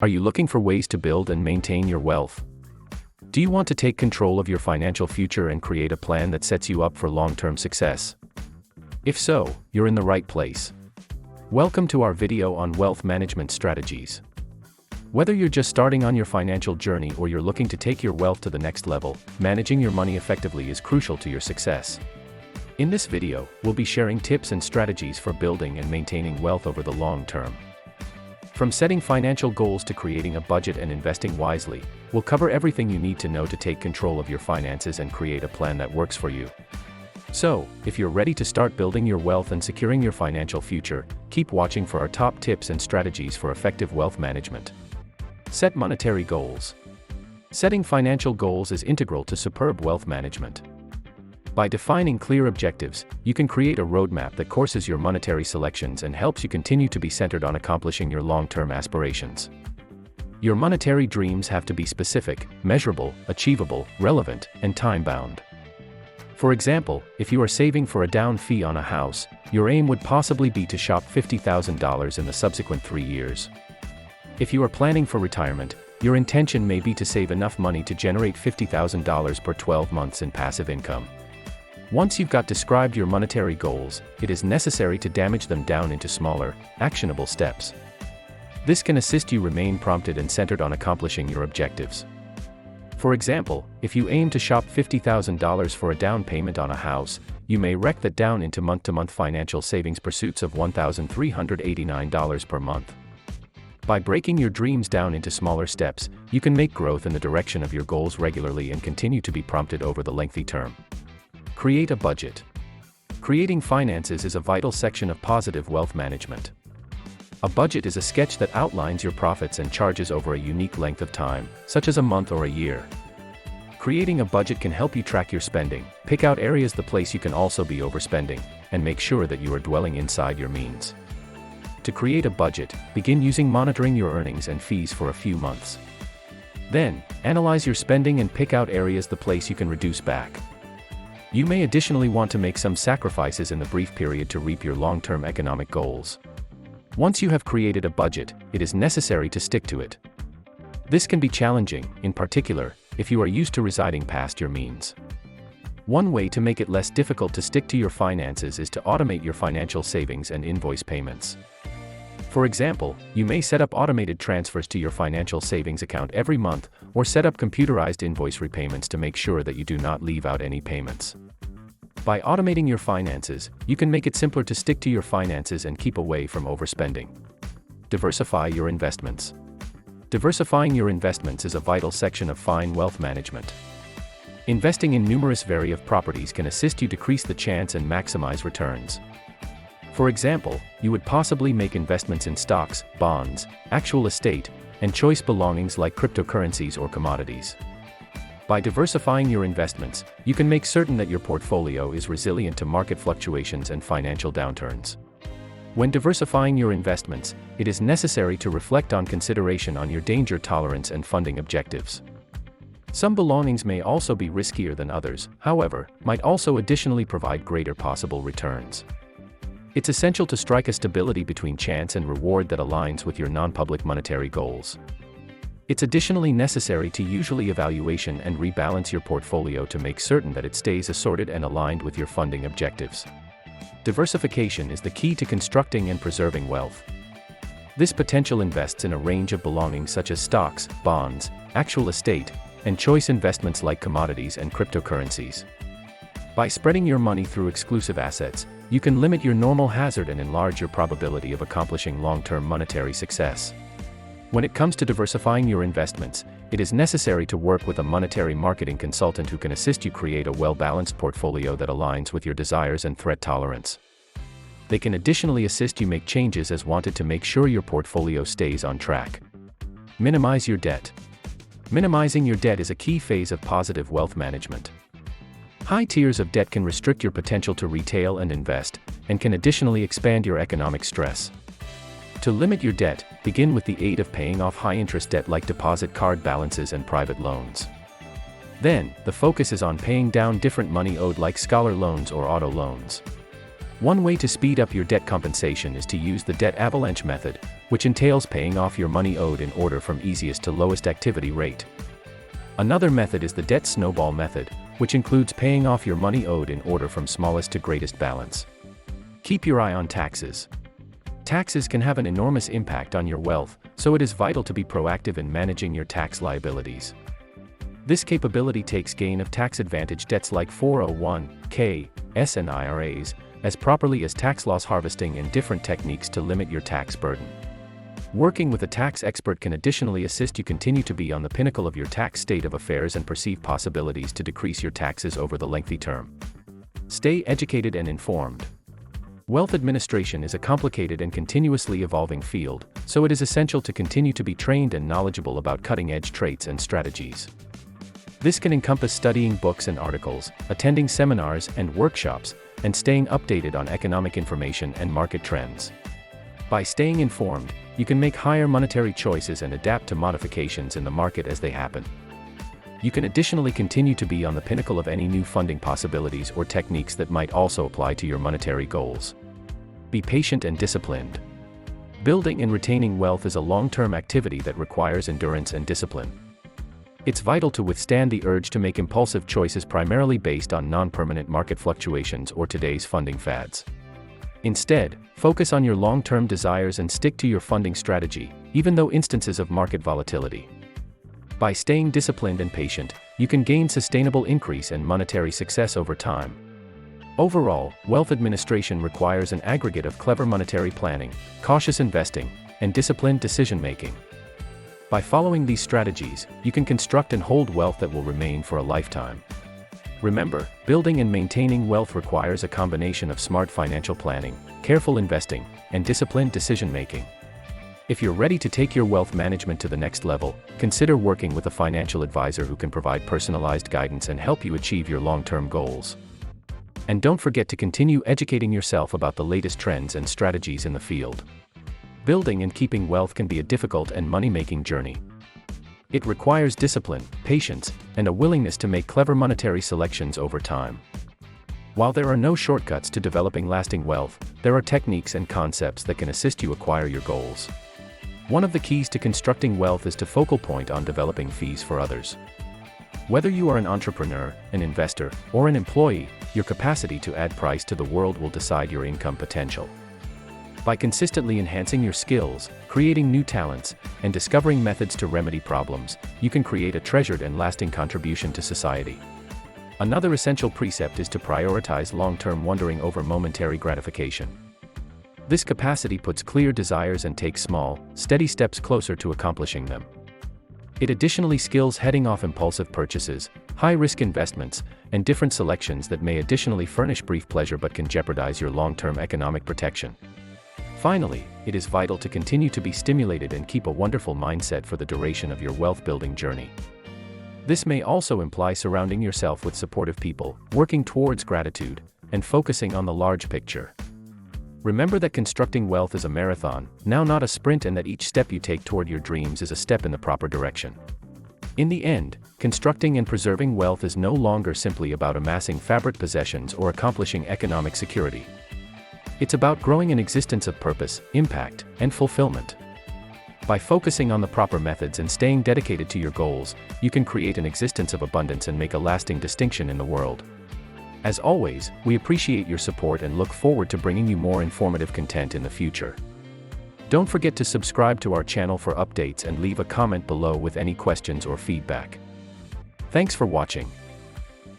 Are you looking for ways to build and maintain your wealth? Do you want to take control of your financial future and create a plan that sets you up for long-term success? If so, you're in the right place. Welcome to our video on wealth management strategies. Whether you're just starting on your financial journey or you're looking to take your wealth to the next level, managing your money effectively is crucial to your success. In this video, we'll be sharing tips and strategies for building and maintaining wealth over the long term. From setting financial goals to creating a budget and investing wisely, we'll cover everything you need to know to take control of your finances and create a plan that works for you. So, if you're ready to start building your wealth and securing your financial future, keep watching for our top tips and strategies for effective wealth management. Set monetary goals. Setting financial goals is integral to superb wealth management. By defining clear objectives, you can create a roadmap that courses your monetary selections and helps you continue to be centered on accomplishing your long-term aspirations. Your monetary dreams have to be specific, measurable, achievable, relevant, and time-bound. For example, if you are saving for a down fee on a house, your aim would possibly be to shop $50,000 in the subsequent 3 years. If you are planning for retirement, your intention may be to save enough money to generate $50,000 per 12 months in passive income. Once you've got described your monetary goals, it is necessary to damage them down into smaller, actionable steps. This can assist you remain prompted and centered on accomplishing your objectives. For example, if you aim to shop $50,000 for a down payment on a house, you may break that down into month-to-month financial savings pursuits of $1,389 per month. By breaking your dreams down into smaller steps, you can make growth in the direction of your goals regularly and continue to be prompted over the lengthy term. Create a budget. Creating finances is a vital section of positive wealth management. A budget is a sketch that outlines your profits and charges over a unique length of time, such as a month or a year. Creating a budget can help you track your spending, pick out areas the place you can also be overspending, and make sure that you are dwelling inside your means. To create a budget, begin using monitoring your earnings and fees for a few months. Then, analyze your spending and pick out areas the place you can reduce back. You may additionally want to make some sacrifices in the brief period to reap your long-term economic goals. Once you have created a budget, it is necessary to stick to it. This can be challenging, in particular, if you are used to residing past your means. One way to make it less difficult to stick to your finances is to automate your financial savings and invoice payments. For example, you may set up automated transfers to your financial savings account every month, or set up computerized invoice repayments to make sure that you do not leave out any payments. By automating your finances, you can make it simpler to stick to your finances and keep away from overspending. Diversify your investments. Diversifying your investments is a vital section of fine wealth management. Investing in numerous variety of properties can assist you decrease the chance and maximize returns. For example, you would possibly make investments in stocks, bonds, actual estate, and choice belongings like cryptocurrencies or commodities. By diversifying your investments, you can make certain that your portfolio is resilient to market fluctuations and financial downturns. When diversifying your investments, it is necessary to reflect on consideration on your danger tolerance and funding objectives. Some belongings may also be riskier than others, however, might also additionally provide greater possible returns. It's essential to strike a stability between chance and reward that aligns with your non-public monetary goals. It's additionally necessary to usually evaluation and rebalance your portfolio to make certain that it stays assorted and aligned with your funding objectives. Diversification is the key to constructing and preserving wealth. This potential invests in a range of belongings such as stocks, bonds, actual estate, and choice investments like commodities and cryptocurrencies. By spreading your money through exclusive assets, you can limit your normal hazard and enlarge your probability of accomplishing long-term monetary success. When it comes to diversifying your investments, it is necessary to work with a monetary marketing consultant who can assist you create a well-balanced portfolio that aligns with your desires and threat tolerance. They can additionally assist you make changes as wanted to make sure your portfolio stays on track. Minimize your debt. Minimizing your debt is a key phase of positive wealth management. High tiers of debt can restrict your potential to retail and invest, and can additionally expand your economic stress. To limit your debt, begin with the aid of paying off high-interest debt like deposit card balances and private loans. Then, the focus is on paying down different money owed like scholar loans or auto loans. One way to speed up your debt compensation is to use the debt avalanche method, which entails paying off your money owed in order from easiest to lowest activity rate. Another method is the debt snowball method, which includes paying off your money owed in order from smallest to greatest balance. Keep your eye on taxes. Taxes can have an enormous impact on your wealth, so it is vital to be proactive in managing your tax liabilities. This capability takes gain of tax advantage debts like 401(k)s and IRAs, as properly as tax loss harvesting and different techniques to limit your tax burden. Working with a tax expert can additionally assist you continue to be on the pinnacle of your tax state of affairs and perceive possibilities to decrease your taxes over the lengthy term. Stay educated and informed. Wealth administration is a complicated and continuously evolving field, so it is essential to continue to be trained and knowledgeable about cutting-edge traits and strategies. This can encompass studying books and articles, attending seminars and workshops, and staying updated on economic information and market trends. By staying informed, you can make higher monetary choices and adapt to modifications in the market as they happen. You can additionally continue to be on the pinnacle of any new funding possibilities or techniques that might also apply to your monetary goals. Be patient and disciplined. Building and retaining wealth is a long-term activity that requires endurance and discipline. It's vital to withstand the urge to make impulsive choices primarily based on non-permanent market fluctuations or today's funding fads. Instead, focus on your long-term desires and stick to your funding strategy, even though instances of market volatility. By staying disciplined and patient, you can gain sustainable increase and monetary success over time. Overall, wealth administration requires an aggregate of clever monetary planning, cautious investing, and disciplined decision-making. By following these strategies, you can construct and hold wealth that will remain for a lifetime. Remember, building and maintaining wealth requires a combination of smart financial planning, careful investing, and disciplined decision-making. If you're ready to take your wealth management to the next level, consider working with a financial advisor who can provide personalized guidance and help you achieve your long-term goals. And don't forget to continue educating yourself about the latest trends and strategies in the field. Building and keeping wealth can be a difficult and money-making journey. It requires discipline, patience, and a willingness to make clever monetary selections over time. While there are no shortcuts to developing lasting wealth, there are techniques and concepts that can assist you acquire your goals. One of the keys to constructing wealth is to focal point on developing fees for others. Whether you are an entrepreneur, an investor, or an employee, your capacity to add price to the world will decide your income potential. By consistently enhancing your skills, creating new talents, and discovering methods to remedy problems, you can create a treasured and lasting contribution to society. Another essential precept is to prioritize long-term wondering over momentary gratification. This capacity puts clear desires and takes small, steady steps closer to accomplishing them. It additionally skills heading off impulsive purchases, high-risk investments, and different selections that may additionally furnish brief pleasure but can jeopardize your long-term economic protection. Finally, it is vital to continue to be stimulated and keep a wonderful mindset for the duration of your wealth-building journey. This may also imply surrounding yourself with supportive people, working towards gratitude, and focusing on the large picture. Remember that constructing wealth is a marathon, now not a sprint, and that each step you take toward your dreams is a step in the proper direction. In the end, constructing and preserving wealth is no longer simply about amassing fabric possessions or accomplishing economic security. It's about growing an existence of purpose, impact, and fulfillment. By focusing on the proper methods and staying dedicated to your goals, you can create an existence of abundance and make a lasting distinction in the world. As always, we appreciate your support and look forward to bringing you more informative content in the future. Don't forget to subscribe to our channel for updates and leave a comment below with any questions or feedback. Thanks for watching.